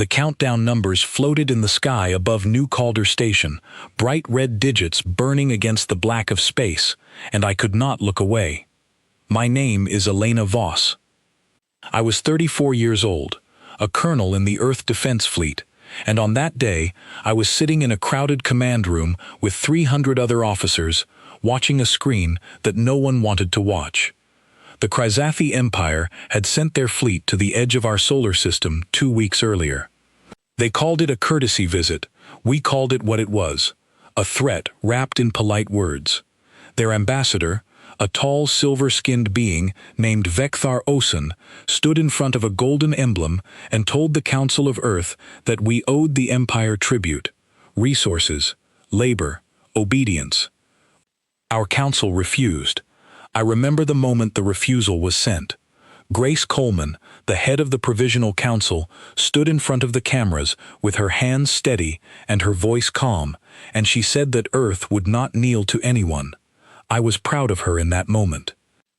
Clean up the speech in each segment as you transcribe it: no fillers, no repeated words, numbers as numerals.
The countdown numbers floated in the sky above New Calder Station, bright red digits burning against the black of space, and I could not look away. My name is Elena Voss. I was 34 years old, a colonel in the Earth Defense Fleet, and on that day I was sitting in a crowded command room with 300 other officers, watching a screen that no one wanted to watch. The Chrysathi Empire had sent their fleet to the edge of our solar system 2 weeks earlier. They called it a courtesy visit. We called it what it was, a threat wrapped in polite words. Their ambassador, a tall silver-skinned being named Vekthar Osen, stood in front of a golden emblem and told the Council of Earth that we owed the Empire tribute, resources, labor, obedience. Our council refused. I remember the moment the refusal was sent. Grace Coleman, the head of the Provisional Council, stood in front of the cameras with her hands steady and her voice calm, and she said that Earth would not kneel to anyone. I was proud of her in that moment.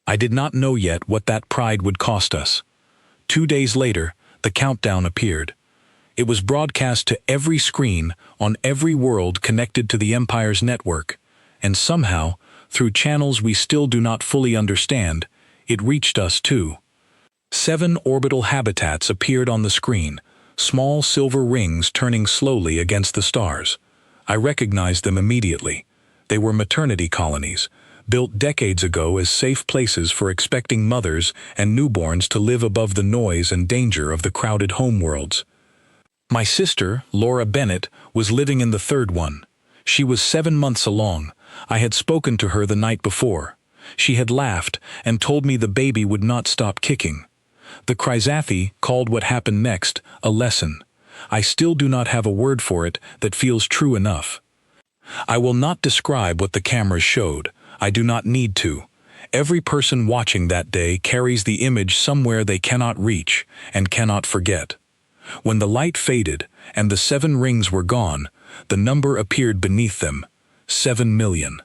I did not know yet what that pride would cost us. 2 days later, the countdown appeared. It was broadcast to every screen on every world connected to the Empire's network, and somehow, through channels we still do not fully understand, it reached us too. 7 orbital habitats appeared on the screen, small silver rings turning slowly against the stars. I recognized them immediately. They were maternity colonies, built decades ago as safe places for expecting mothers and newborns to live above the noise and danger of the crowded homeworlds. My sister, Laura Bennett, was living in the third one. She was 7 months along. I had spoken to her the night before. She had laughed and told me the baby would not stop kicking. The Chrysathi called what happened next a lesson. I still do not have a word for it that feels true enough. I will not describe what the cameras showed. I do not need to. Every person watching that day carries the image somewhere they cannot reach and cannot forget. When the light faded and the 7 rings were gone, the number appeared beneath them, 7 million.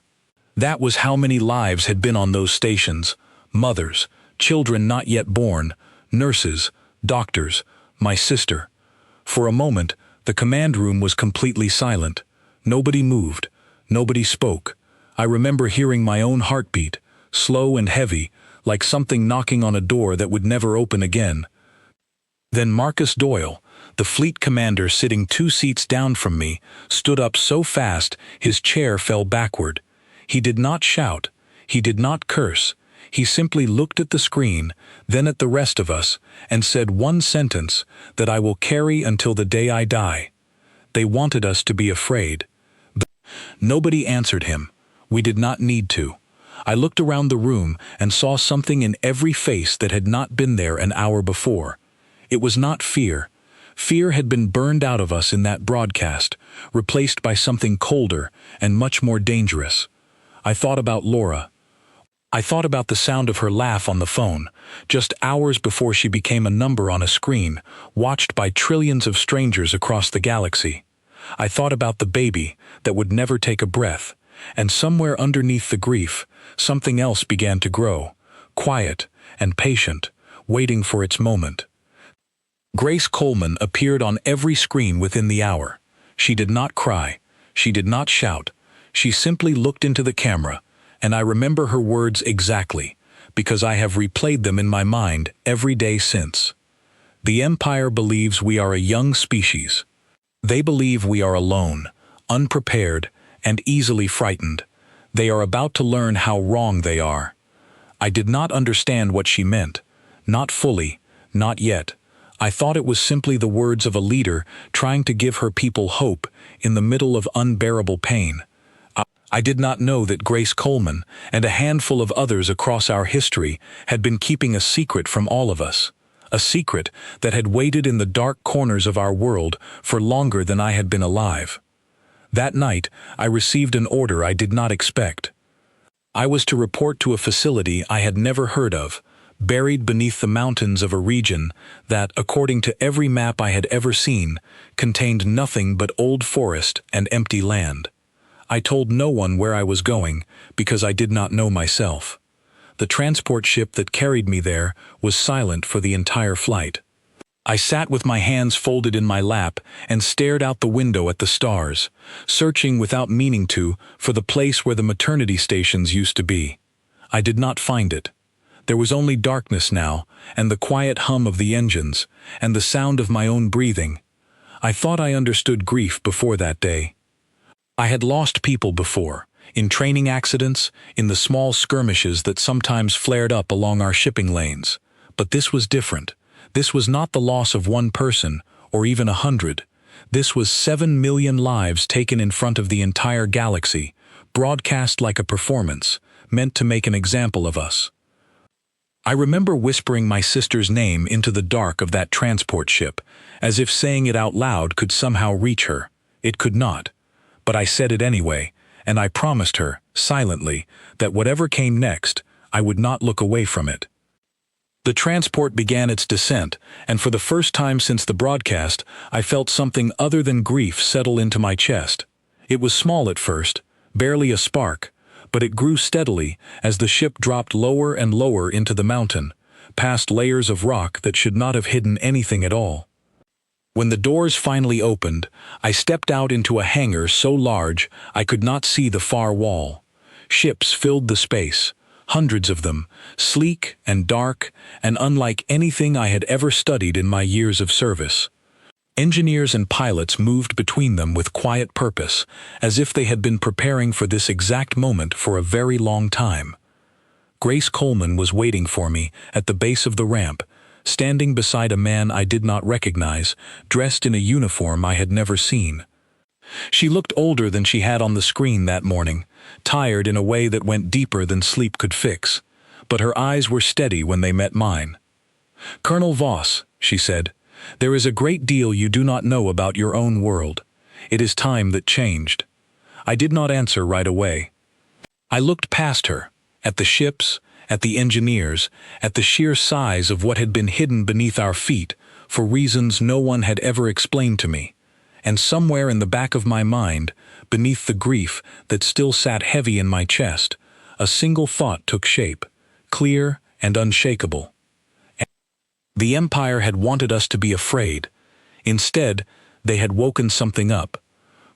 That was how many lives had been on those stations: mothers, children not yet born, nurses, doctors, my sister. For a moment, the command room was completely silent. Nobody moved. Nobody spoke. I remember hearing my own heartbeat, slow and heavy, like something knocking on a door that would never open again. Then Marcus Doyle, the fleet commander sitting 2 seats down from me, stood up so fast his chair fell backward. He did not shout. He did not curse. He simply looked at the screen, then at the rest of us, and said one sentence that I will carry until the day I die. They wanted us to be afraid. But nobody answered him. We did not need to. I looked around the room and saw something in every face that had not been there an hour before. It was not fear. Fear had been burned out of us in that broadcast, replaced by something colder and much more dangerous. I thought about Laura. I thought about the sound of her laugh on the phone, just hours before she became a number on a screen, watched by trillions of strangers across the galaxy. I thought about the baby that would never take a breath, and somewhere underneath the grief, something else began to grow, quiet and patient, waiting for its moment. Grace Coleman appeared on every screen within the hour. She did not cry. She did not shout. She simply looked into the camera, and I remember her words exactly, because I have replayed them in my mind every day since. The Empire believes we are a young species. They believe we are alone, unprepared, and easily frightened. They are about to learn how wrong they are. I did not understand what she meant. Not fully, not yet. I thought it was simply the words of a leader trying to give her people hope in the middle of unbearable pain. I did not know that Grace Coleman and a handful of others across our history had been keeping a secret from all of us, a secret that had waited in the dark corners of our world for longer than I had been alive. That night, I received an order I did not expect. I was to report to a facility I had never heard of, buried beneath the mountains of a region that, according to every map I had ever seen, contained nothing but old forest and empty land. I told no one where I was going because I did not know myself. The transport ship that carried me there was silent for the entire flight. I sat with my hands folded in my lap and stared out the window at the stars, searching without meaning to for the place where the maternity stations used to be. I did not find it. There was only darkness now, and the quiet hum of the engines, and the sound of my own breathing. I thought I understood grief before that day. I had lost people before, in training accidents, in the small skirmishes that sometimes flared up along our shipping lanes. But this was different. This was not the loss of one person, or even 100. This was 7 million lives taken in front of the entire galaxy, broadcast like a performance, meant to make an example of us. I remember whispering my sister's name into the dark of that transport ship, as if saying it out loud could somehow reach her. It could not. But I said it anyway, and I promised her, silently, that whatever came next, I would not look away from it. The transport began its descent, and for the first time since the broadcast, I felt something other than grief settle into my chest. It was small at first, barely a spark, but it grew steadily as the ship dropped lower and lower into the mountain, past layers of rock that should not have hidden anything at all. When the doors finally opened, I stepped out into a hangar so large I could not see the far wall. Ships filled the space. Hundreds of them, sleek and dark and unlike anything I had ever studied in my years of service. Engineers and pilots moved between them with quiet purpose, as if they had been preparing for this exact moment for a very long time. Grace Coleman was waiting for me at the base of the ramp, standing beside a man I did not recognize, dressed in a uniform I had never seen. She looked older than she had on the screen that morning, tired in a way that went deeper than sleep could fix, but her eyes were steady when they met mine. "Colonel Voss," she said, "there is a great deal you do not know about your own world. It is time that changed." I did not answer right away. I looked past her, at the ships, at the engineers, at the sheer size of what had been hidden beneath our feet, for reasons no one had ever explained to me. And somewhere in the back of my mind, beneath the grief that still sat heavy in my chest, a single thought took shape, clear and unshakable. The Empire had wanted us to be afraid. Instead, they had woken something up.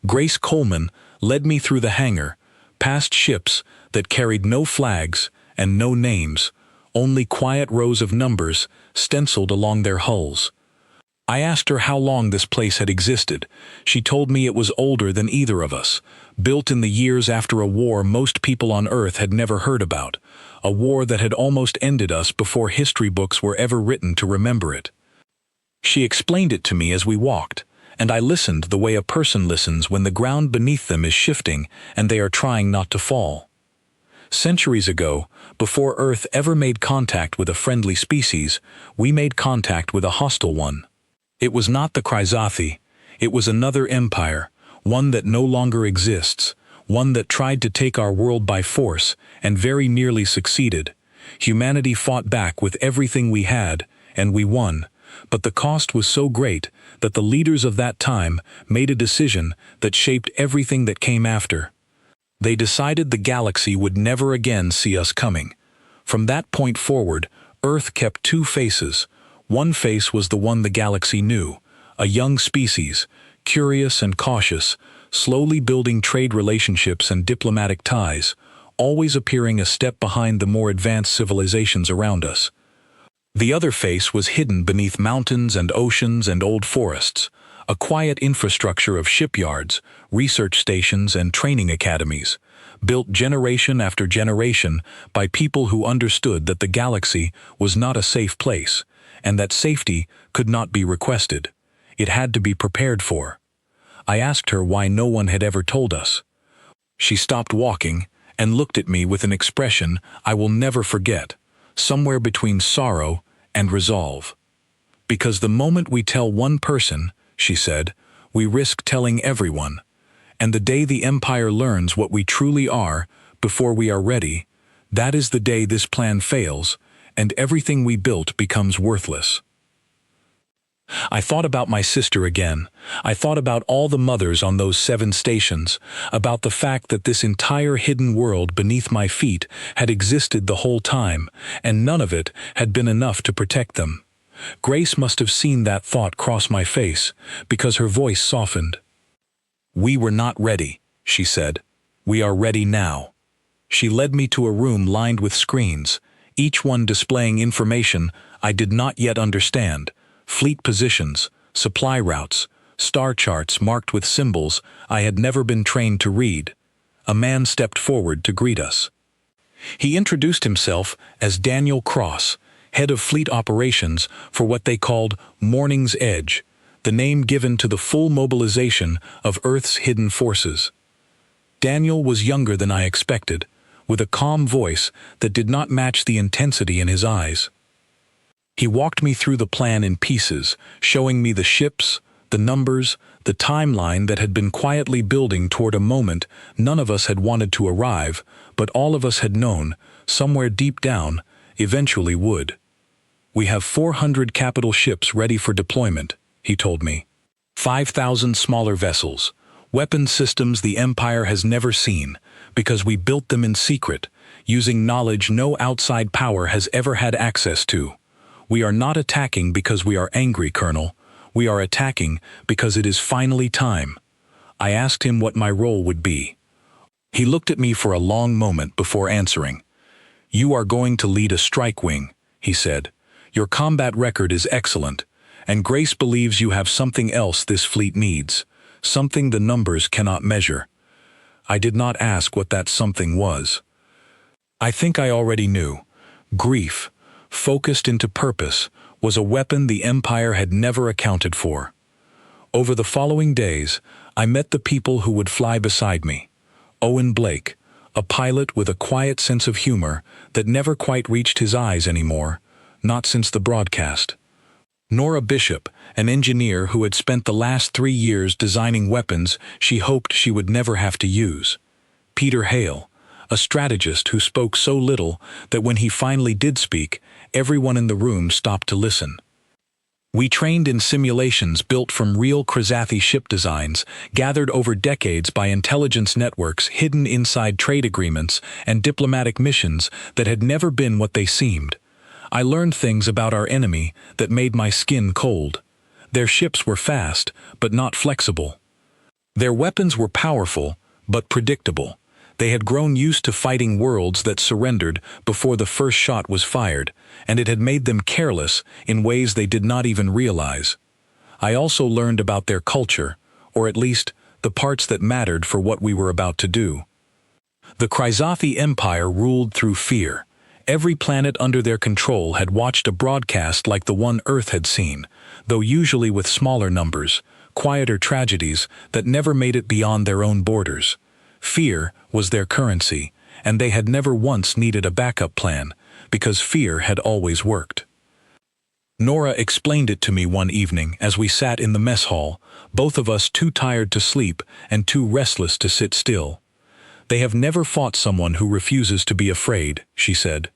Grace Coleman led me through the hangar, past ships that carried no flags and no names, only quiet rows of numbers stenciled along their hulls. I asked her how long this place had existed. She told me it was older than either of us, built in the years after a war most people on Earth had never heard about, a war that had almost ended us before history books were ever written to remember it. She explained it to me as we walked, and I listened the way a person listens when the ground beneath them is shifting and they are trying not to fall. Centuries ago, before Earth ever made contact with a friendly species, we made contact with a hostile one. It was not the Chrysathi, it was another empire, one that no longer exists, one that tried to take our world by force and very nearly succeeded. Humanity fought back with everything we had, and we won, but the cost was so great that the leaders of that time made a decision that shaped everything that came after. They decided the galaxy would never again see us coming. From that point forward, Earth kept two faces. One face was the one the galaxy knew, a young species, curious and cautious, slowly building trade relationships and diplomatic ties, always appearing a step behind the more advanced civilizations around us. The other face was hidden beneath mountains and oceans and old forests, a quiet infrastructure of shipyards, research stations and training academies, built generation after generation by people who understood that the galaxy was not a safe place, and that safety could not be requested. It had to be prepared for. I asked her why no one had ever told us. She stopped walking and looked at me with an expression I will never forget, somewhere between sorrow and resolve. "Because the moment we tell one person," she said, "we risk telling everyone. And the day the Empire learns what we truly are, before we are ready, that is the day this plan fails, and everything we built becomes worthless." I thought about my sister again. I thought about all the mothers on those 7 stations, about the fact that this entire hidden world beneath my feet had existed the whole time, and none of it had been enough to protect them. Grace must have seen that thought cross my face, because her voice softened. "We were not ready," she said. "We are ready now." She led me to a room lined with screens, each one displaying information I did not yet understand: fleet positions, supply routes, star charts marked with symbols I had never been trained to read. A man stepped forward to greet us. He introduced himself as Daniel Cross, head of fleet operations for what they called Morning's Edge, the name given to the full mobilization of Earth's hidden forces. Daniel was younger than I expected, with a calm voice that did not match the intensity in his eyes. He walked me through the plan in pieces, showing me the ships, the numbers, the timeline that had been quietly building toward a moment none of us had wanted to arrive, but all of us had known, somewhere deep down, eventually would. "We have 400 capital ships ready for deployment," he told me. 5,000 smaller vessels, weapon systems the Empire has never seen, because we built them in secret, using knowledge no outside power has ever had access to. We are not attacking because we are angry, Colonel. We are attacking because it is finally time. I asked him what my role would be. He looked at me for a long moment before answering. "You are going to lead a strike wing," he said. "Your combat record is excellent, and Grace believes you have something else this fleet needs, something the numbers cannot measure." I did not ask what that something was. I think I already knew. Grief, focused into purpose, was a weapon the Empire had never accounted for. Over the following days, I met the people who would fly beside me. Owen Blake, a pilot with a quiet sense of humor that never quite reached his eyes anymore, not since the broadcast. Nora Bishop, an engineer who had spent the last 3 years designing weapons she hoped she would never have to use. Peter Hale, a strategist who spoke so little that when he finally did speak, everyone in the room stopped to listen. We trained in simulations built from real Krasathi ship designs, gathered over decades by intelligence networks hidden inside trade agreements and diplomatic missions that had never been what they seemed. I learned things about our enemy that made my skin cold. Their ships were fast, but not flexible. Their weapons were powerful, but predictable. They had grown used to fighting worlds that surrendered before the first shot was fired, and it had made them careless in ways they did not even realize. I also learned about their culture, or at least the parts that mattered for what we were about to do. The Krasathi Empire ruled through fear. Every planet under their control had watched a broadcast like the one Earth had seen, though usually with smaller numbers, quieter tragedies that never made it beyond their own borders. Fear was their currency, and they had never once needed a backup plan, because fear had always worked. Nora explained it to me one evening as we sat in the mess hall, both of us too tired to sleep and too restless to sit still. "They have never fought someone who refuses to be afraid," she said.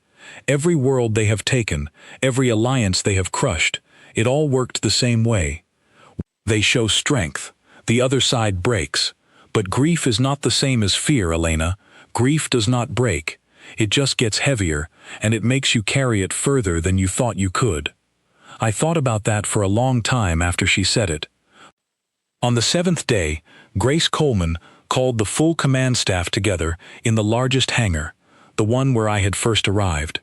"Every world they have taken, every alliance they have crushed, it all worked the same way. They show strength, the other side breaks. But grief is not the same as fear, Elena. Grief does not break. It just gets heavier, and it makes you carry it further than you thought you could." I thought about that for a long time after she said it. On the 7th day, Grace Coleman called the full command staff together in the largest hangar, the one where I had first arrived.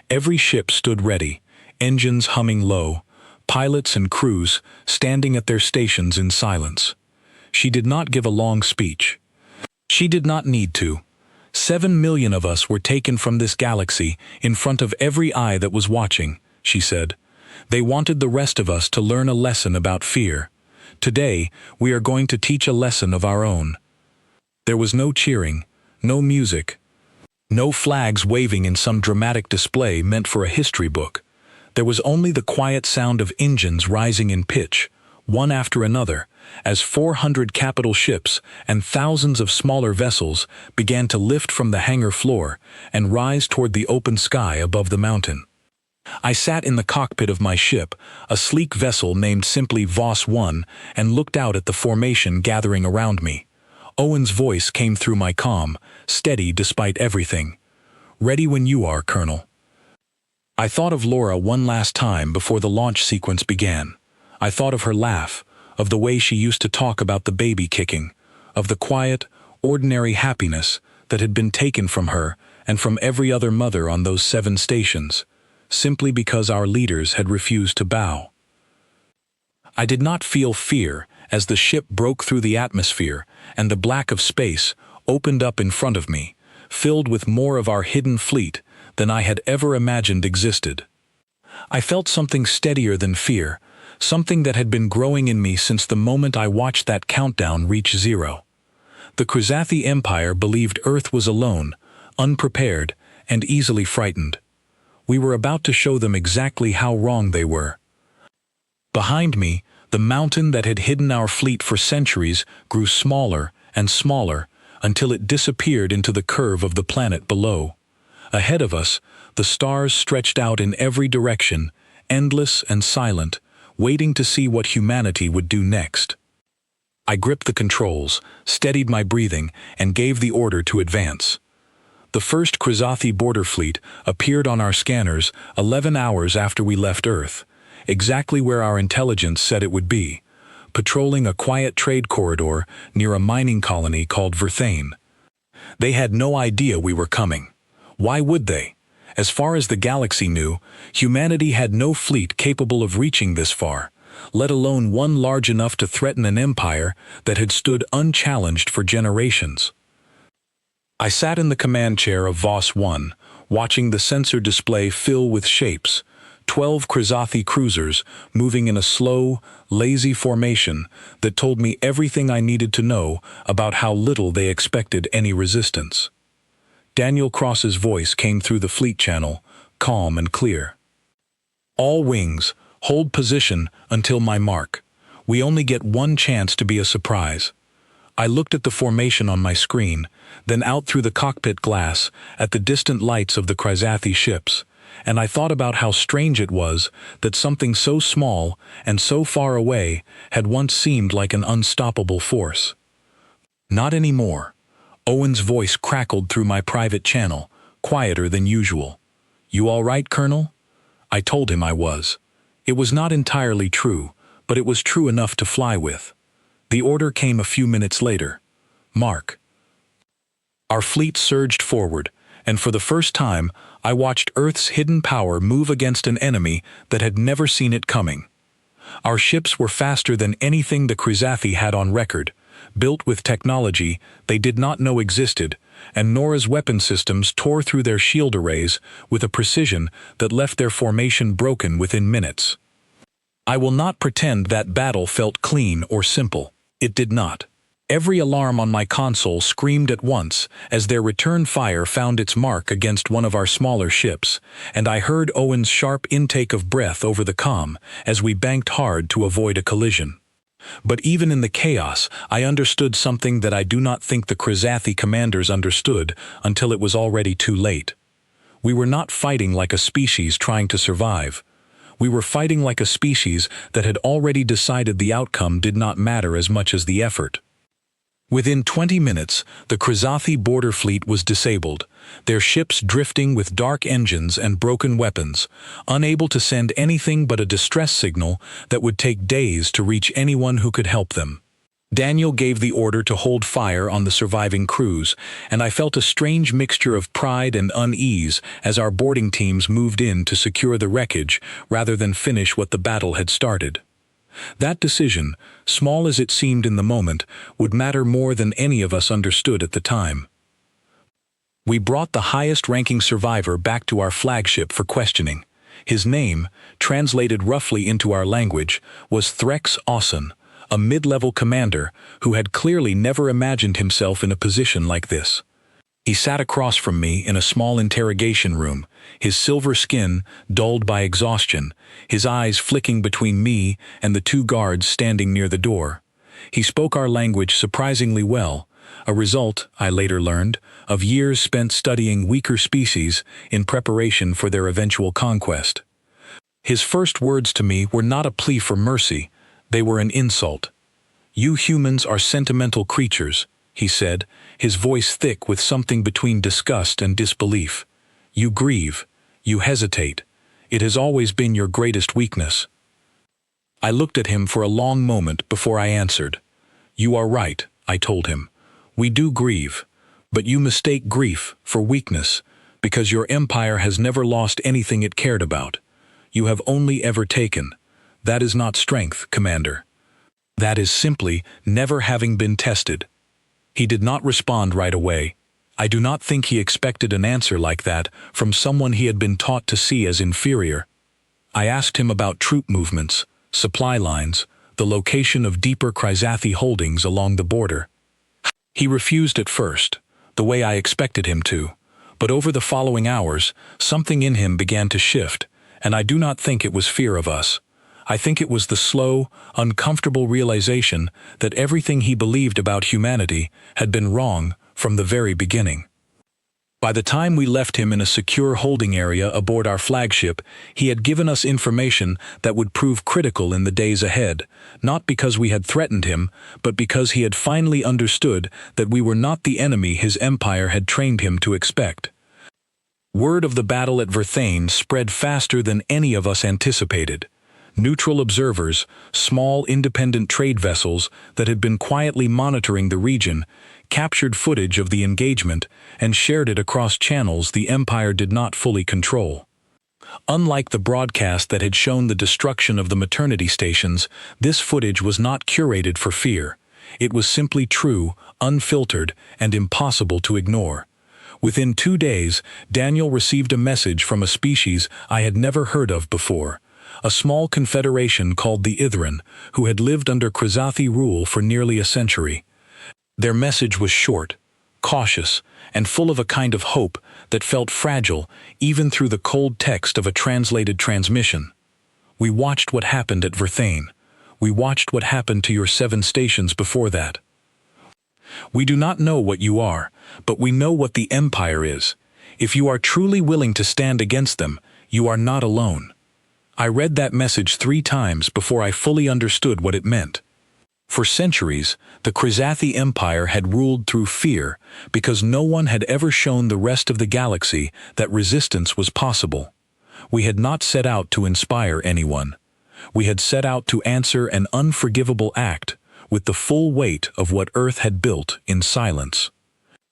Every ship stood ready, engines humming low, pilots and crews standing at their stations in silence. She did not give a long speech. She did not need to. 7 million of us were taken from this galaxy in front of every eye that was watching, she said. They wanted the rest of us to learn a lesson about fear. Today, we are going to teach a lesson of our own. There was no cheering, no music, no flags waving in some dramatic display meant for a history book. There was only the quiet sound of engines rising in pitch, one after another, as 400 capital ships and thousands of smaller vessels began to lift from the hangar floor and rise toward the open sky above the mountain. I sat in the cockpit of my ship, a sleek vessel named simply Voss 1, and looked out at the formation gathering around me. Owen's voice came through my comm, steady despite everything. "Ready when you are, Colonel." I thought of Laura one last time before the launch sequence began. I thought of her laugh, of the way she used to talk about the baby kicking, of the quiet, ordinary happiness that had been taken from her and from every other mother on those 7 stations, simply because our leaders had refused to bow. I did not feel fear as the ship broke through the atmosphere and the black of space opened up in front of me, filled with more of our hidden fleet than I had ever imagined existed. I felt something steadier than fear, something that had been growing in me since the moment I watched that countdown reach 0. The Krizathi Empire believed Earth was alone, unprepared, and easily frightened. We were about to show them exactly how wrong they were. Behind me, the mountain that had hidden our fleet for centuries grew smaller and smaller until it disappeared into the curve of the planet below. Ahead of us, the stars stretched out in every direction, endless and silent, waiting to see what humanity would do next. I gripped the controls, steadied my breathing, and gave the order to advance. The first Krizathi border fleet appeared on our scanners 11 hours after we left Earth, exactly where our intelligence said it would be, patrolling a quiet trade corridor near a mining colony called Verthane. They had no idea we were coming. Why would they? As far as the galaxy knew, humanity had no fleet capable of reaching this far, let alone one large enough to threaten an empire that had stood unchallenged for generations. I sat in the command chair of Voss 1, watching the sensor display fill with shapes, 12 Krizathi cruisers moving in a slow, lazy formation that told me everything I needed to know about how little they expected any resistance. Daniel Cross's voice came through the fleet channel, calm and clear. "All wings, hold position until my mark. We only get one chance to be a surprise." I looked at the formation on my screen, then out through the cockpit glass at the distant lights of the Krizathi ships, and I thought about how strange it was that something so small and so far away had once seemed like an unstoppable force. Not anymore. Owen's voice crackled through my private channel, quieter than usual. "You all right, Colonel?" I told him I was. It was not entirely true, but it was true enough to fly with. The order came a few minutes later. "Mark." Our fleet surged forward, and for the first time, I watched Earth's hidden power move against an enemy that had never seen it coming. Our ships were faster than anything the Krizathi had on record, built with technology they did not know existed, and Nora's weapon systems tore through their shield arrays with a precision that left their formation broken within minutes. I will not pretend that battle felt clean or simple. It did not. Every alarm on my console screamed at once as their return fire found its mark against one of our smaller ships, and I heard Owen's sharp intake of breath over the comm as we banked hard to avoid a collision. But even in the chaos, I understood something that I do not think the Krizathi commanders understood until it was already too late. We were not fighting like a species trying to survive. We were fighting like a species that had already decided the outcome did not matter as much as the effort. Within 20 minutes, the Krizathi border fleet was disabled, their ships drifting with dark engines and broken weapons, unable to send anything but a distress signal that would take days to reach anyone who could help them. Daniel gave the order to hold fire on the surviving crews, and I felt a strange mixture of pride and unease as our boarding teams moved in to secure the wreckage rather than finish what the battle had started. That decision, small as it seemed in the moment, would matter more than any of us understood at the time. We brought the highest-ranking survivor back to our flagship for questioning. His name, translated roughly into our language, was Threx Ausson, a mid-level commander who had clearly never imagined himself in a position like this. He sat across from me in a small interrogation room, his silver skin dulled by exhaustion, his eyes flicking between me and the 2 guards standing near the door. He spoke our language surprisingly well, a result, I later learned, of years spent studying weaker species in preparation for their eventual conquest. His first words to me were not a plea for mercy, they were an insult. "You humans are sentimental creatures," he said, his voice thick with something between disgust and disbelief. "You grieve, you hesitate, It has always been your greatest weakness." I looked at him for a long moment before I answered. "You are right," I told him. "We do grieve, but you mistake grief for weakness, because your empire has never lost anything it cared about. You have only ever taken. That is not strength, Commander. That is simply never having been tested." He did not respond right away. I do not think he expected an answer like that from someone he had been taught to see as inferior. I asked him about troop movements, supply lines, the location of deeper Chrysathi holdings along the border. He refused at first, the way I expected him to, but over the following hours, something in him began to shift, and I do not think it was fear of us. I think it was the slow, uncomfortable realization that everything he believed about humanity had been wrong from the very beginning. By the time we left him in a secure holding area aboard our flagship, he had given us information that would prove critical in the days ahead, not because we had threatened him, but because he had finally understood that we were not the enemy his empire had trained him to expect. Word of the battle at Verthane spread faster than any of us anticipated. Neutral observers, small independent trade vessels that had been quietly monitoring the region, captured footage of the engagement and shared it across channels the Empire did not fully control. Unlike the broadcast that had shown the destruction of the maternity stations, this footage was not curated for fear. It was simply true, unfiltered, and impossible to ignore. Within 2 days, Daniel received a message from a species I had never heard of before. A small confederation called the Ithran, who had lived under Chrysathi rule for nearly a century. Their message was short, cautious, and full of a kind of hope that felt fragile even through the cold text of a translated transmission. "We watched what happened at Verthane. We watched what happened to your 7 stations before that. We do not know what you are, but we know what the Empire is. If you are truly willing to stand against them, you are not alone." I read that message 3 times before I fully understood what it meant. For centuries, the Chrysathi Empire had ruled through fear because no one had ever shown the rest of the galaxy that resistance was possible. We had not set out to inspire anyone. We had set out to answer an unforgivable act with the full weight of what Earth had built in silence.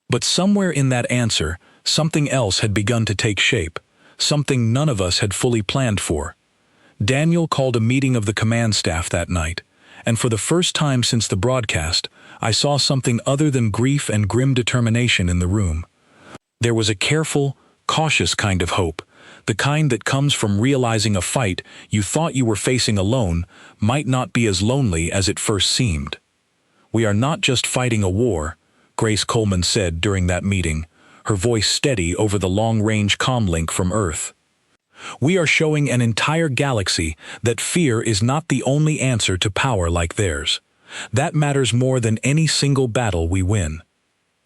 But somewhere in that answer, something else had begun to take shape, something none of us had fully planned for. Daniel called a meeting of the command staff that night, and for the first time since the broadcast, I saw something other than grief and grim determination in the room. There was a careful, cautious kind of hope, the kind that comes from realizing a fight you thought you were facing alone might not be as lonely as it first seemed. "We are not just fighting a war," Grace Coleman said during that meeting, her voice steady over the long-range comlink from Earth. "We are showing an entire galaxy that fear is not the only answer to power like theirs. That matters more than any single battle we win."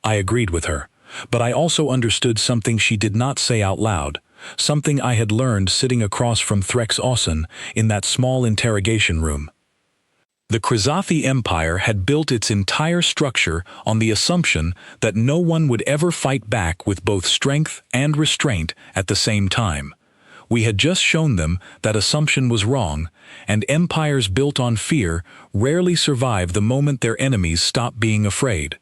I agreed with her, but I also understood something she did not say out loud, something I had learned sitting across from Threx Austin in that small interrogation room. The Chrysathi Empire had built its entire structure on the assumption that no one would ever fight back with both strength and restraint at the same time. We had just shown them that assumption was wrong, and empires built on fear rarely survive the moment their enemies stop being afraid.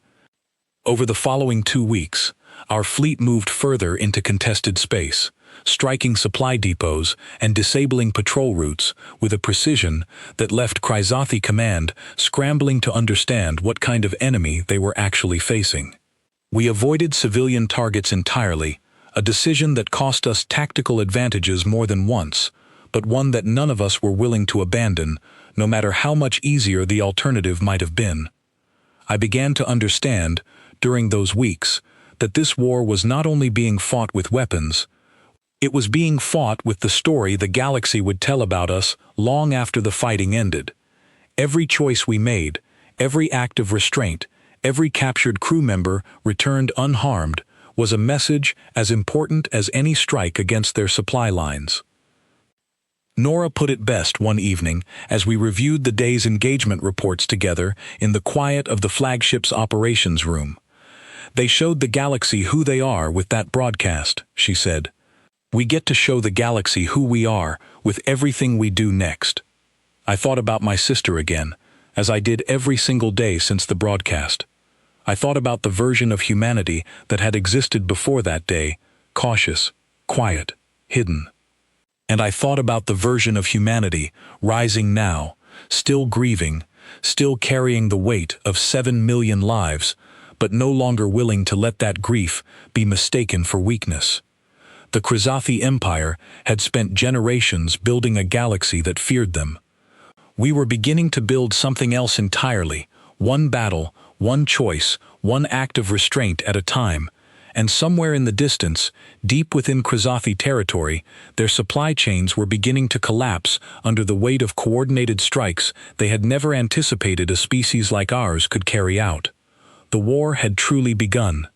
Over the following 2 weeks, our fleet moved further into contested space, striking supply depots and disabling patrol routes with a precision that left Chrysathi Command scrambling to understand what kind of enemy they were actually facing. We avoided civilian targets entirely, a decision that cost us tactical advantages more than once, but one that none of us were willing to abandon, no matter how much easier the alternative might have been. I began to understand, during those weeks, that this war was not only being fought with weapons, it was being fought with the story the galaxy would tell about us long after the fighting ended. Every choice we made, every act of restraint, every captured crew member returned unharmed, was a message as important as any strike against their supply lines. Nora put it best one evening as we reviewed the day's engagement reports together in the quiet of the flagship's operations room. "They showed the galaxy who they are with that broadcast," she said. We get to show the galaxy who we are with everything we do next. I thought about my sister again, as I did every single day since the broadcast. I thought about the version of humanity that had existed before that day, cautious, quiet, hidden. And I thought about the version of humanity rising now, still grieving, still carrying the weight of 7 million lives, but no longer willing to let that grief be mistaken for weakness. The Krizathi Empire had spent generations building a galaxy that feared them. We were beginning to build something else entirely, one battle, one choice, one act of restraint at a time, and somewhere in the distance, deep within Krizathi territory, their supply chains were beginning to collapse under the weight of coordinated strikes they had never anticipated a species like ours could carry out. The war had truly begun.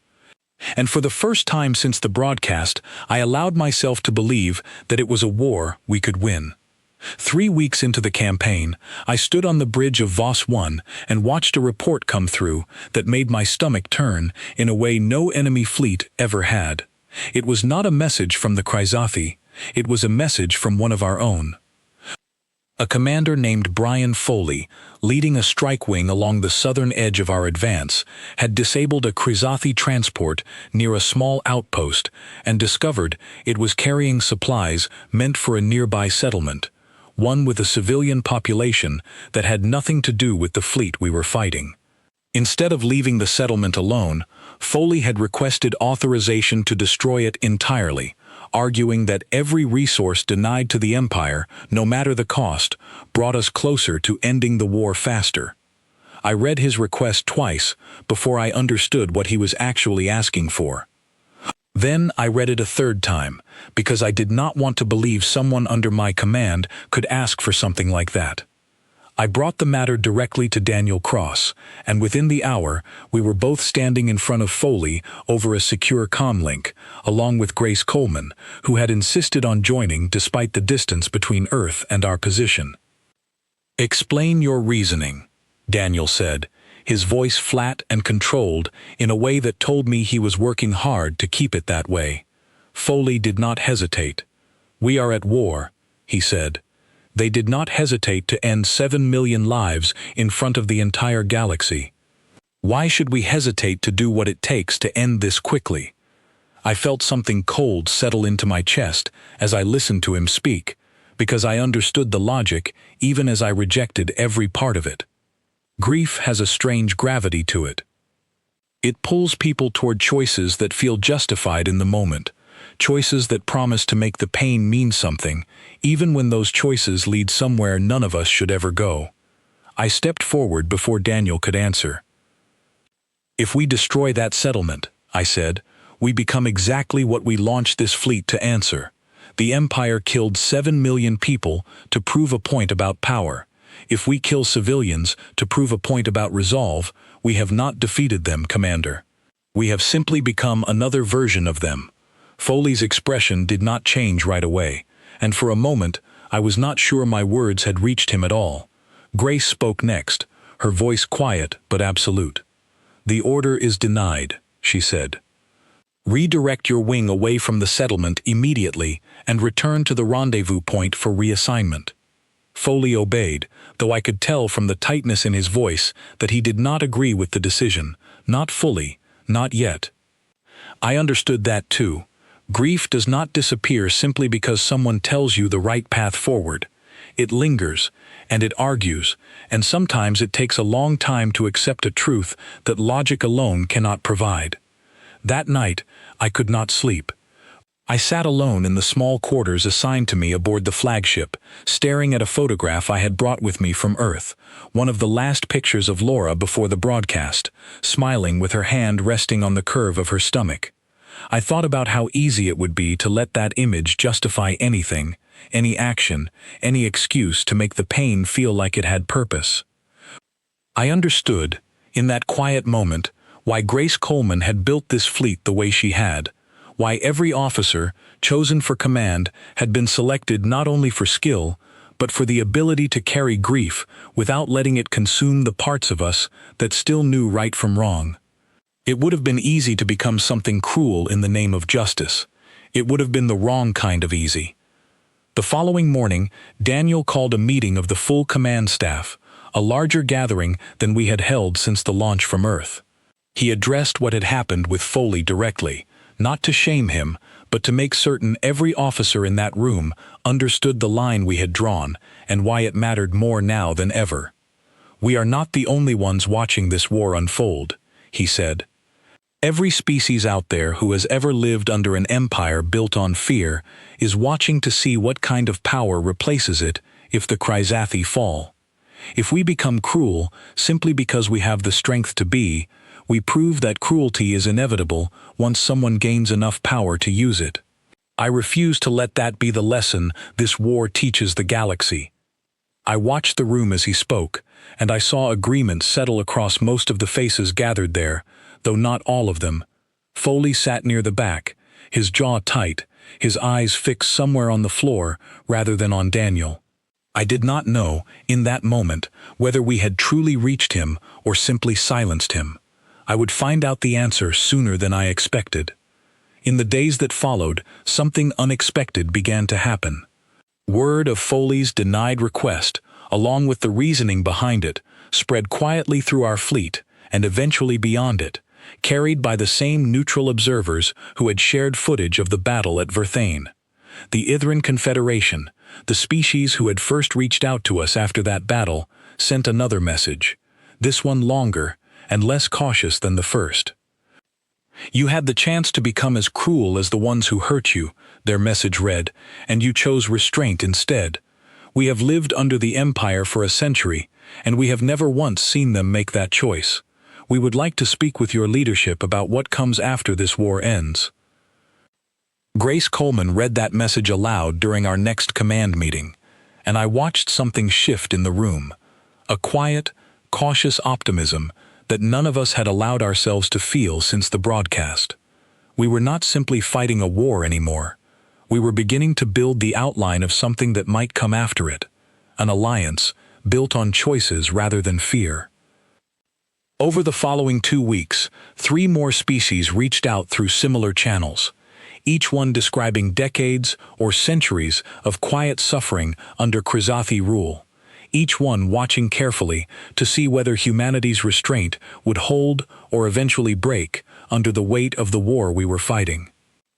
And for the first time since the broadcast, I allowed myself to believe that it was a war we could win. 3 weeks into the campaign, I stood on the bridge of Voss 1 and watched a report come through that made my stomach turn in a way no enemy fleet ever had. It was not a message from the Krizathi, it was a message from one of our own. A commander named Brian Foley, leading a strike wing along the southern edge of our advance, had disabled a Krizathi transport near a small outpost and discovered it was carrying supplies meant for a nearby settlement, one with a civilian population that had nothing to do with the fleet we were fighting. Instead of leaving the settlement alone, Foley had requested authorization to destroy it entirely, arguing that every resource denied to the Empire, no matter the cost, brought us closer to ending the war faster. I read his request twice before I understood what he was actually asking for. Then I read it a third time, because I did not want to believe someone under my command could ask for something like that. I brought the matter directly to Daniel Cross, and within the hour, we were both standing in front of Foley over a secure comlink, along with Grace Coleman, who had insisted on joining despite the distance between Earth and our position. "Explain your reasoning," Daniel said, his voice flat and controlled in a way that told me he was working hard to keep it that way. Foley did not hesitate. "We are at war," he said. They did not hesitate to end 7 million lives in front of the entire galaxy. Why should we hesitate to do what it takes to end this quickly? I felt something cold settle into my chest as I listened to him speak, because I understood the logic even as I rejected every part of it. Grief has a strange gravity to it. It pulls people toward choices that feel justified in the moment, choices that promise to make the pain mean something, even when those choices lead somewhere none of us should ever go. I stepped forward before Daniel could answer. "If we destroy that settlement," I said, "we become exactly what we launched this fleet to answer. The Empire killed 7 million people to prove a point about power. If we kill civilians to prove a point about resolve, we have not defeated them, Commander. We have simply become another version of them." Foley's expression did not change right away, and for a moment I was not sure my words had reached him at all. Grace spoke next, her voice quiet but absolute. "The order is denied," she said. "Redirect your wing away from the settlement immediately and return to the rendezvous point for reassignment." Foley obeyed, though I could tell from the tightness in his voice that he did not agree with the decision, not fully, not yet. I understood that too. Grief does not disappear simply because someone tells you the right path forward. It lingers, and it argues, and sometimes it takes a long time to accept a truth that logic alone cannot provide. That night, I could not sleep. I sat alone in the small quarters assigned to me aboard the flagship, staring at a photograph I had brought with me from Earth, one of the last pictures of Laura before the broadcast, smiling with her hand resting on the curve of her stomach. I thought about how easy it would be to let that image justify anything, any action, any excuse to make the pain feel like it had purpose. I understood, in that quiet moment, why Grace Coleman had built this fleet the way she had, why every officer, chosen for command, had been selected not only for skill, but for the ability to carry grief without letting it consume the parts of us that still knew right from wrong. It would have been easy to become something cruel in the name of justice. It would have been the wrong kind of easy. The following morning, Daniel called a meeting of the full command staff, a larger gathering than we had held since the launch from Earth. He addressed what had happened with Foley directly, not to shame him, but to make certain every officer in that room understood the line we had drawn and why it mattered more now than ever. "We are not the only ones watching this war unfold," he said. "Every species out there who has ever lived under an empire built on fear is watching to see what kind of power replaces it if the Chrysathi fall. If we become cruel simply because we have the strength to be, we prove that cruelty is inevitable once someone gains enough power to use it. I refuse to let that be the lesson this war teaches the galaxy." I watched the room as he spoke, and I saw agreement settle across most of the faces gathered there, though not all of them. Foley sat near the back, his jaw tight, his eyes fixed somewhere on the floor rather than on Daniel. I did not know, in that moment, whether we had truly reached him or simply silenced him. I would find out the answer sooner than I expected. In the days that followed, something unexpected began to happen. Word of Foley's denied request, along with the reasoning behind it, spread quietly through our fleet and eventually beyond it, carried by the same neutral observers who had shared footage of the battle at Verthane. The Ithran Confederation, the species who had first reached out to us after that battle, sent another message, this one longer and less cautious than the first. "You had the chance to become as cruel as the ones who hurt you," their message read, "and you chose restraint instead. We have lived under the Empire for a century, and we have never once seen them make that choice. We would like to speak with your leadership about what comes after this war ends." Grace Coleman read that message aloud during our next command meeting, and I watched something shift in the room, a quiet, cautious optimism that none of us had allowed ourselves to feel since the broadcast. We were not simply fighting a war anymore. We were beginning to build the outline of something that might come after it, an alliance built on choices rather than fear. Over the following 2 weeks, 3 more species reached out through similar channels, each one describing decades or centuries of quiet suffering under Chrysathi rule, each one watching carefully to see whether humanity's restraint would hold or eventually break under the weight of the war we were fighting.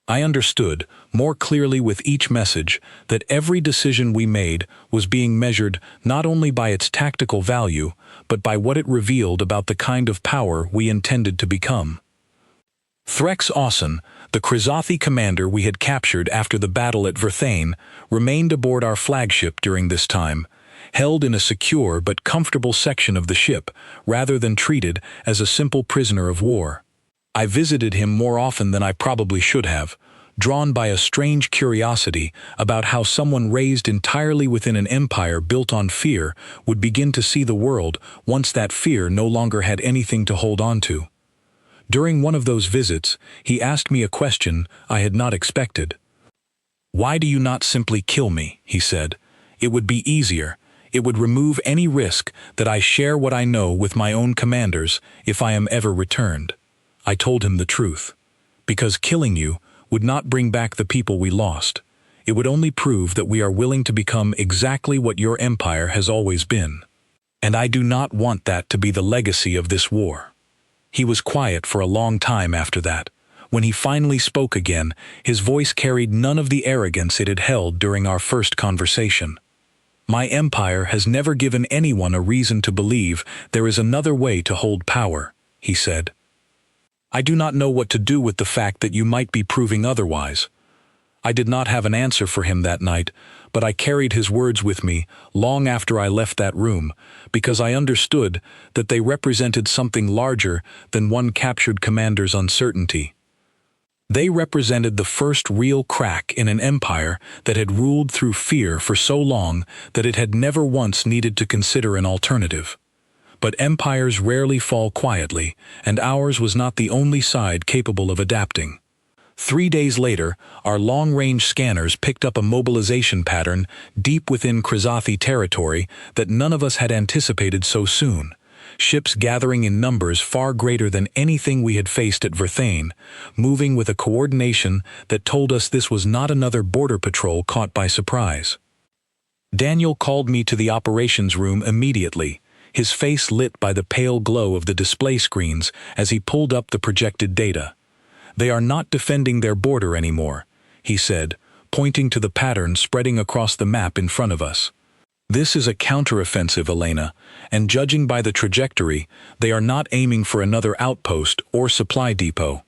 I understood, more clearly with each message, that every decision we made was being measured not only by its tactical value, but by what it revealed about the kind of power we intended to become. Threx Austin, the Chrysathi commander we had captured after the battle at Verthane, remained aboard our flagship during this time, held in a secure but comfortable section of the ship, rather than treated as a simple prisoner of war. I visited him more often than I probably should have, drawn by a strange curiosity about how someone raised entirely within an empire built on fear would begin to see the world once that fear no longer had anything to hold on to. During one of those visits, he asked me a question I had not expected. "Why do you not simply kill me?" he said. "It would be easier. It would remove any risk that I share what I know with my own commanders if I am ever returned." I told him the truth. Because killing you would not bring back the people we lost. It would only prove that we are willing to become exactly what your empire has always been. And I do not want that to be the legacy of this war. He was quiet for a long time after that. When he finally spoke again, his voice carried none of the arrogance it had held during our first conversation. "My empire has never given anyone a reason to believe there is another way to hold power," he said. "I do not know what to do with the fact that you might be proving otherwise." I did not have an answer for him that night, but I carried his words with me long after I left that room, because I understood that they represented something larger than one captured commander's uncertainty. They represented the first real crack in an empire that had ruled through fear for so long that it had never once needed to consider an alternative. But empires rarely fall quietly, and ours was not the only side capable of adapting. 3 days later, our long-range scanners picked up a mobilization pattern deep within Chrysathi territory that none of us had anticipated so soon, ships gathering in numbers far greater than anything we had faced at Verthane, moving with a coordination that told us this was not another border patrol caught by surprise. Daniel called me to the operations room immediately, his face lit by the pale glow of the display screens as he pulled up the projected data. "They are not defending their border anymore," he said, pointing to the pattern spreading across the map in front of us. "This is a counteroffensive, Elena, and judging by the trajectory, they are not aiming for another outpost or supply depot."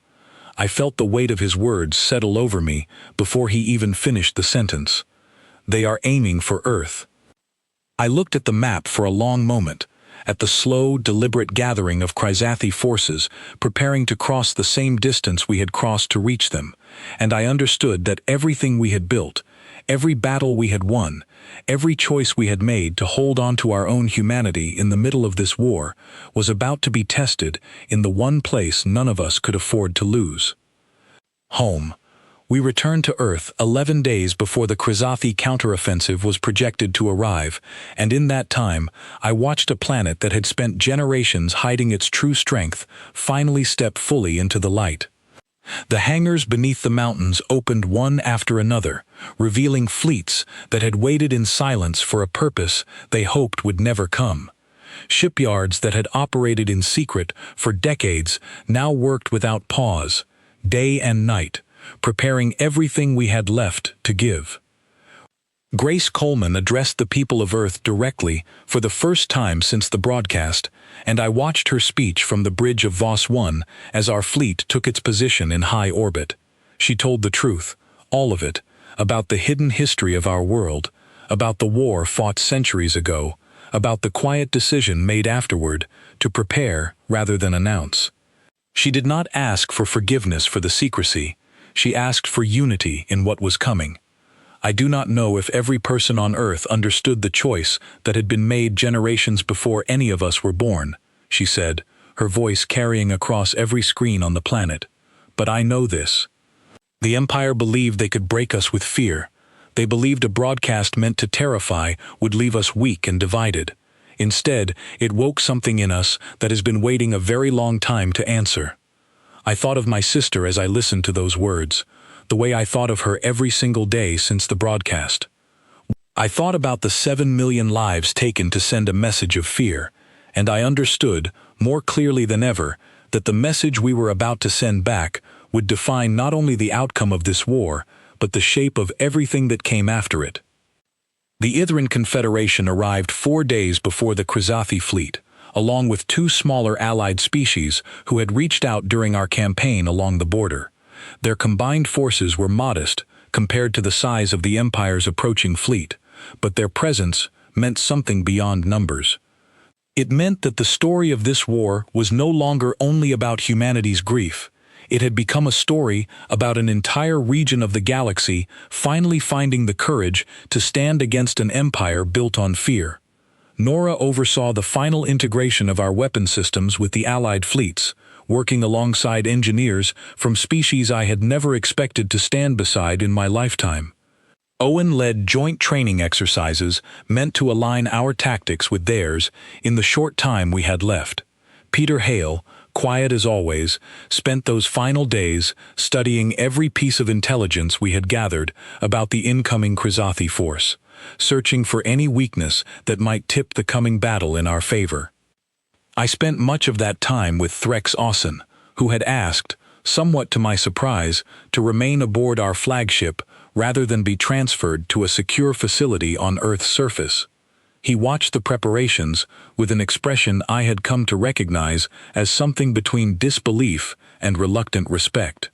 I felt the weight of his words settle over me before he even finished the sentence. "They are aiming for Earth." I looked at the map for a long moment, at the slow, deliberate gathering of Chrysathi forces preparing to cross the same distance we had crossed to reach them, and I understood that everything we had built, every battle we had won, every choice we had made to hold on to our own humanity in the middle of this war was about to be tested in the one place none of us could afford to lose. Home. We returned to Earth 11 days before the Chrysathi counteroffensive was projected to arrive, and in that time I watched a planet that had spent generations hiding its true strength finally step fully into the light. The hangars beneath the mountains opened one after another, revealing fleets that had waited in silence for a purpose they hoped would never come. Shipyards that had operated in secret for decades now worked without pause, day and night, preparing everything we had left to give. Grace Coleman addressed the people of Earth directly for the first time since the broadcast, and I watched her speech from the bridge of Voss 1 as our fleet took its position in high orbit. She told the truth, all of it, about the hidden history of our world, about the war fought centuries ago, about the quiet decision made afterward to prepare rather than announce. She did not ask for forgiveness for the secrecy. She asked for unity in what was coming. I do not know if every person on Earth understood the choice that had been made generations before any of us were born, she said, her voice carrying across every screen on the planet. But I know this. The Empire believed they could break us with fear. They believed a broadcast meant to terrify would leave us weak and divided. Instead, it woke something in us that has been waiting a very long time to answer. I thought of my sister as I listened to those words, the way I thought of her every single day since the broadcast. I thought about the 7 million lives taken to send a message of fear, and I understood, more clearly than ever, that the message we were about to send back would define not only the outcome of this war, but the shape of everything that came after it. The Ithran Confederation arrived 4 days before the Chrysathi fleet, along with 2 smaller allied species who had reached out during our campaign along the border. Their combined forces were modest compared to the size of the Empire's approaching fleet, but their presence meant something beyond numbers. It meant that the story of this war was no longer only about humanity's grief. It had become a story about an entire region of the galaxy finally finding the courage to stand against an empire built on fear. Nora oversaw the final integration of our weapon systems with the Allied fleets, working alongside engineers from species I had never expected to stand beside in my lifetime. Owen led joint training exercises meant to align our tactics with theirs in the short time we had left. Peter Hale, quiet as always, spent those final days studying every piece of intelligence we had gathered about the incoming Chrysathi force, searching for any weakness that might tip the coming battle in our favor. I spent much of that time with Threx Austin, who had asked, somewhat to my surprise, to remain aboard our flagship rather than be transferred to a secure facility on Earth's surface. He watched the preparations with an expression I had come to recognize as something between disbelief and reluctant respect.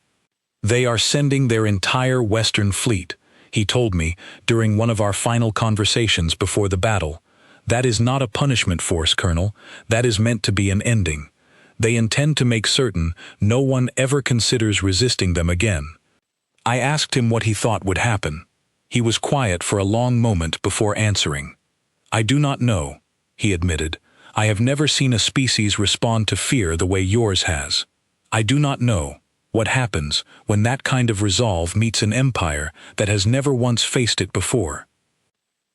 "They are sending their entire Western fleet," he told me during one of our final conversations before the battle. "That is not a punishment force, Colonel. That is meant to be an ending. They intend to make certain no one ever considers resisting them again." I asked him what he thought would happen. He was quiet for a long moment before answering. "I do not know," he admitted. "I have never seen a species respond to fear the way yours has. I do not know what happens when that kind of resolve meets an empire that has never once faced it before."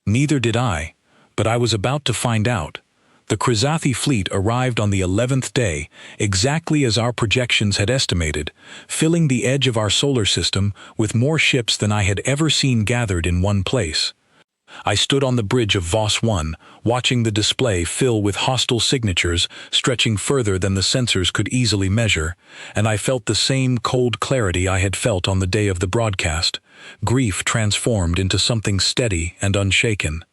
Neither did I. But I was about to find out. The Krizathi fleet arrived on the 11th day, exactly as our projections had estimated, filling the edge of our solar system with more ships than I had ever seen gathered in one place. I stood on the bridge of Voss 1, watching the display fill with hostile signatures stretching further than the sensors could easily measure, and I felt the same cold clarity I had felt on the day of the broadcast, grief transformed into something steady and unshaken.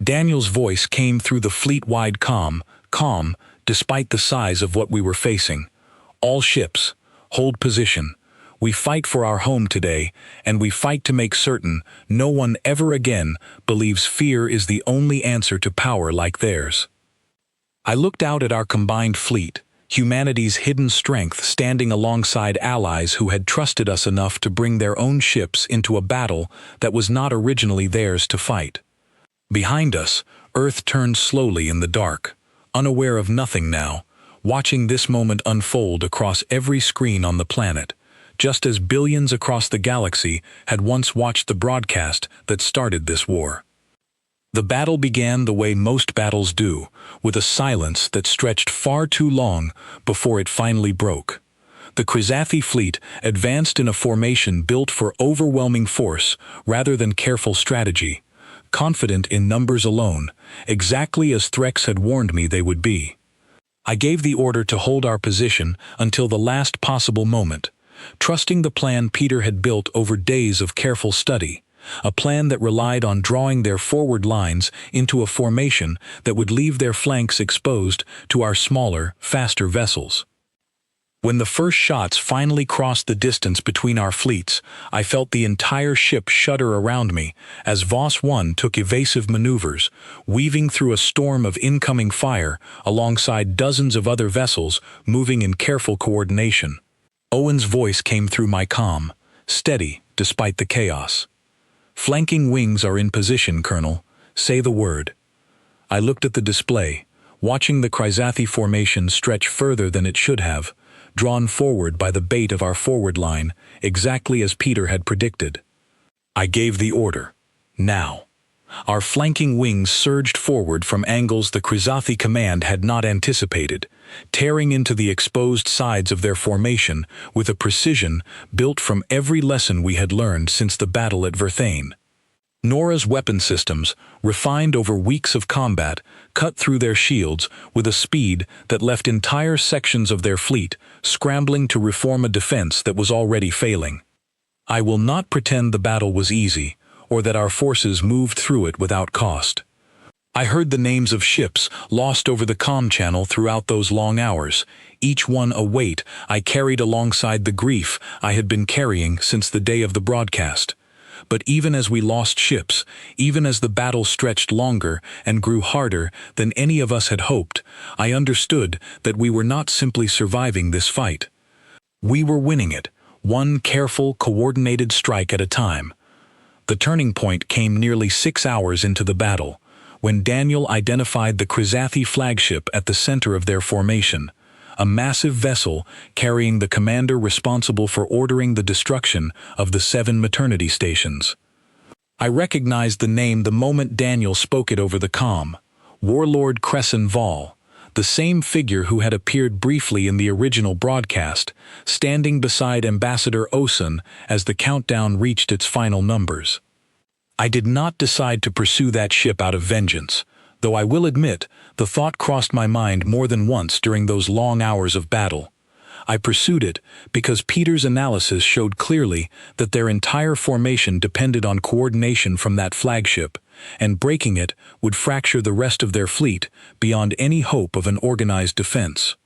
Daniel's voice came through the fleet-wide calm, despite the size of what we were facing. All ships, hold position. We fight for our home today, and we fight to make certain no one ever again believes fear is the only answer to power like theirs. I looked out at our combined fleet, humanity's hidden strength standing alongside allies who had trusted us enough to bring their own ships into a battle that was not originally theirs to fight. Behind us, Earth turned slowly in the dark, unaware of nothing now, watching this moment unfold across every screen on the planet, just as billions across the galaxy had once watched the broadcast that started this war. The battle began the way most battles do, with a silence that stretched far too long before it finally broke. The Krizathi fleet advanced in a formation built for overwhelming force rather than careful strategy, confident in numbers alone, exactly as Threx had warned me they would be. I gave the order to hold our position until the last possible moment, trusting the plan Peter had built over days of careful study, a plan that relied on drawing their forward lines into a formation that would leave their flanks exposed to our smaller, faster vessels. When the first shots finally crossed the distance between our fleets, I felt the entire ship shudder around me as Voss 1 took evasive maneuvers, weaving through a storm of incoming fire alongside dozens of other vessels moving in careful coordination. Owen's voice came through my comm, steady despite the chaos. "Flanking wings are in position, Colonel. Say the word." I looked at the display, watching the Krizathi formation stretch further than it should have, drawn forward by the bait of our forward line, exactly as Peter had predicted. I gave the order. Now. Our flanking wings surged forward from angles the Krizathi command had not anticipated, tearing into the exposed sides of their formation with a precision built from every lesson we had learned since the battle at Verthane. Nora's weapon systems, refined over weeks of combat, cut through their shields with a speed that left entire sections of their fleet scrambling to reform a defense that was already failing. I will not pretend the battle was easy, or that our forces moved through it without cost. I heard the names of ships lost over the comm channel throughout those long hours, each one a weight I carried alongside the grief I had been carrying since the day of the broadcast. But even as we lost ships, even as the battle stretched longer and grew harder than any of us had hoped, I understood that we were not simply surviving this fight. We were winning it, one careful, coordinated strike at a time. The turning point came nearly 6 hours into the battle, when Daniel identified the Krizathi flagship at the center of their formation, a massive vessel carrying the commander responsible for ordering the destruction of the 7 maternity stations. I recognized the name the moment Daniel spoke it over the comm, Warlord Crescent Vol, the same figure who had appeared briefly in the original broadcast, standing beside Ambassador Osun as the countdown reached its final numbers. I did not decide to pursue that ship out of vengeance, though I will admit the thought crossed my mind more than once during those long hours of battle. I pursued it because Peter's analysis showed clearly that their entire formation depended on coordination from that flagship, and breaking it would fracture the rest of their fleet beyond any hope of an organized defense.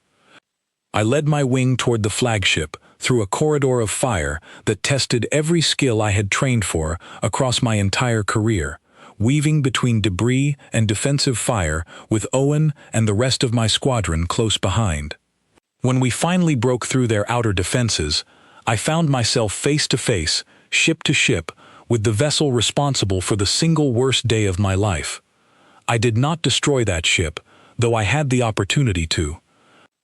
I led my wing toward the flagship through a corridor of fire that tested every skill I had trained for across my entire career, weaving between debris and defensive fire with Owen and the rest of my squadron close behind. When we finally broke through their outer defenses, I found myself face to face, ship to ship, with the vessel responsible for the single worst day of my life. I did not destroy that ship, though I had the opportunity to.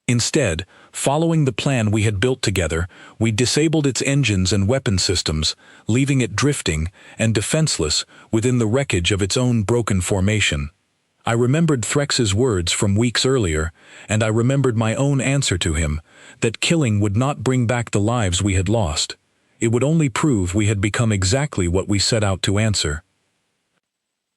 Instead, following the plan we had built together, we disabled its engines and weapon systems, leaving it drifting and defenseless within the wreckage of its own broken formation. I remembered Threx's words from weeks earlier, and I remembered my own answer to him, that killing would not bring back the lives we had lost. It would only prove we had become exactly what we set out to answer.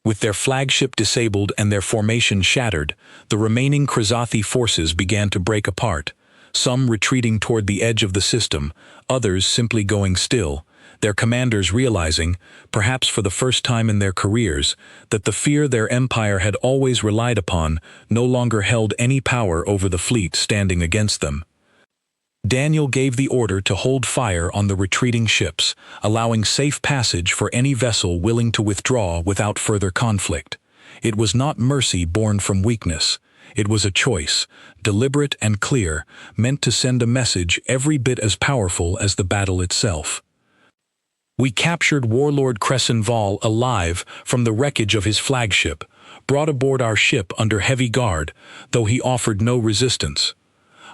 With their flagship disabled and their formation shattered, the remaining Krazathi forces began to break apart, some retreating toward the edge of the system, others simply going still, their commanders realizing, perhaps for the first time in their careers, that the fear their empire had always relied upon no longer held any power over the fleet standing against them. Daniel gave the order to hold fire on the retreating ships, allowing safe passage for any vessel willing to withdraw without further conflict. It was not mercy born from weakness. It was a choice, deliberate and clear, meant to send a message every bit as powerful as the battle itself. We captured Warlord Crescenval alive from the wreckage of his flagship, brought aboard our ship under heavy guard, though he offered no resistance.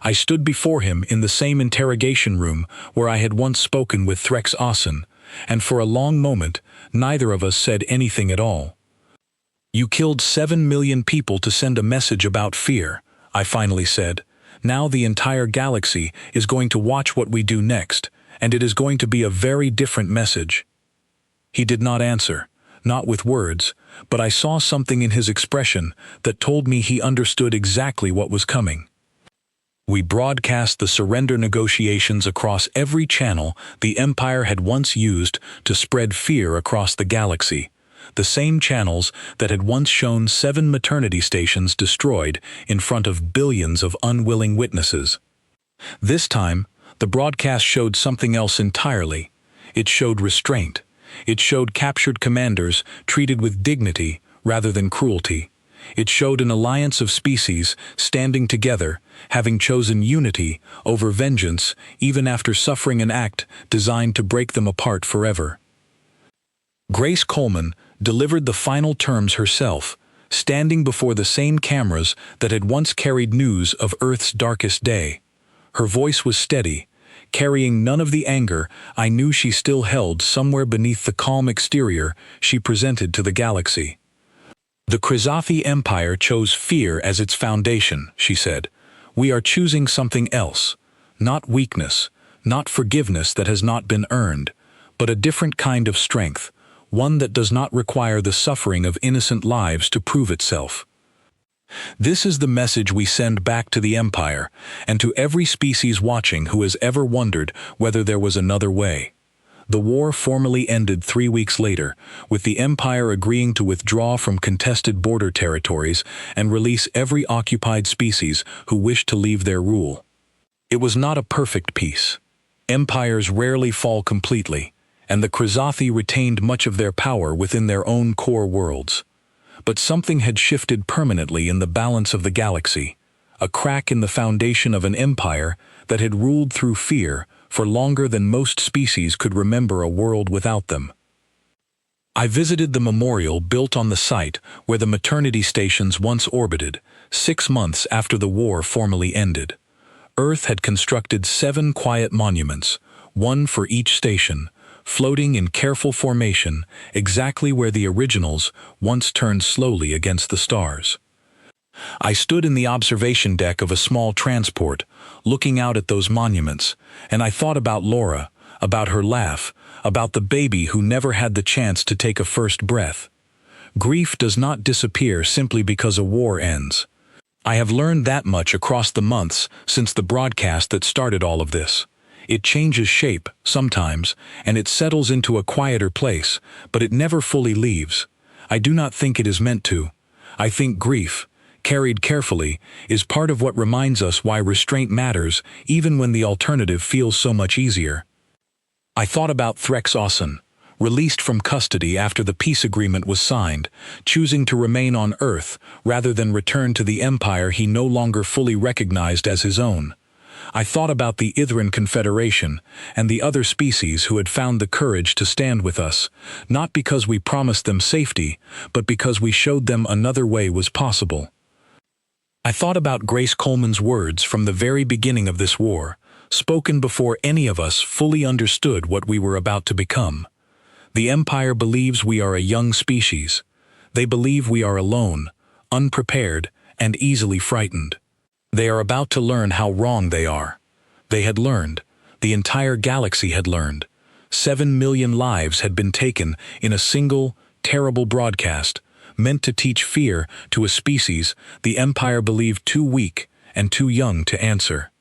I stood before him in the same interrogation room where I had once spoken with Threx Ossen, and for a long moment neither of us said anything at all. "You killed 7 million people to send a message about fear," I finally said. "Now the entire galaxy is going to watch what we do next, and it is going to be a very different message." He did not answer, not with words, but I saw something in his expression that told me he understood exactly what was coming. We broadcast the surrender negotiations across every channel the Empire had once used to spread fear across the galaxy, the same channels that had once shown 7 maternity stations destroyed in front of billions of unwilling witnesses. This time, the broadcast showed something else entirely. It showed restraint. It showed captured commanders treated with dignity rather than cruelty. It showed an alliance of species standing together, having chosen unity over vengeance even after suffering an act designed to break them apart forever. Grace Coleman delivered the final terms herself, standing before the same cameras that had once carried news of Earth's darkest day. Her voice was steady, carrying none of the anger I knew she still held somewhere beneath the calm exterior she presented to the galaxy. "The Krazathi Empire chose fear as its foundation," she said. "We are choosing something else. Not weakness, not forgiveness that has not been earned, but a different kind of strength, one that does not require the suffering of innocent lives to prove itself." This is the message we send back to the Empire, and to every species watching who has ever wondered whether there was another way. The war formally ended 3 weeks later, with the Empire agreeing to withdraw from contested border territories and release every occupied species who wished to leave their rule. It was not a perfect peace. Empires rarely fall completely, and the Krazathi retained much of their power within their own core worlds. But something had shifted permanently in the balance of the galaxy, a crack in the foundation of an empire that had ruled through fear for longer than most species could remember a world without them. I visited the memorial built on the site where the maternity stations once orbited, 6 months after the war formally ended. Earth had constructed 7 quiet monuments, one for each station, floating in careful formation exactly where the originals once turned slowly against the stars. I stood in the observation deck of a small transport, looking out at those monuments, and I thought about Laura, about her laugh, about the baby who never had the chance to take a first breath. Grief does not disappear simply because a war ends. I have learned that much across the months since the broadcast that started all of this. It changes shape, sometimes, and it settles into a quieter place, but it never fully leaves. I do not think it is meant to. I think grief, carried carefully, is part of what reminds us why restraint matters even when the alternative feels so much easier. I thought about Threx Ossen, released from custody after the peace agreement was signed, choosing to remain on Earth rather than return to the empire he no longer fully recognized as his own. I thought about the Ithran Confederation and the other species who had found the courage to stand with us, not because we promised them safety, but because we showed them another way was possible. I thought about Grace Coleman's words from the very beginning of this war, spoken before any of us fully understood what we were about to become. The Empire believes we are a young species. They believe we are alone, unprepared, and easily frightened. They are about to learn how wrong they are. They had learned. The entire galaxy had learned. 7 million lives had been taken in a single, terrible broadcast, meant to teach fear to a species the Empire believed too weak and too young to answer.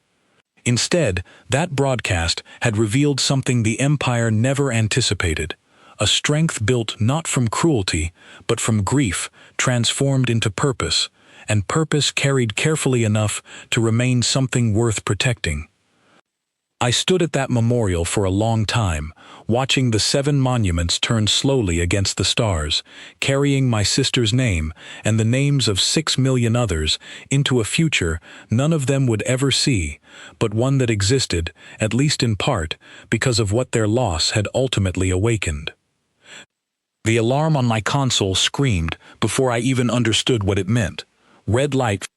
Instead, that broadcast had revealed something the Empire never anticipated, a strength built not from cruelty, but from grief, transformed into purpose, and purpose carried carefully enough to remain something worth protecting. I stood at that memorial for a long time, watching the 7 monuments turn slowly against the stars, carrying my sister's name and the names of 6 million others into a future none of them would ever see, but one that existed, at least in part, because of what their loss had ultimately awakened. The alarm on my console screamed before I even understood what it meant. Red light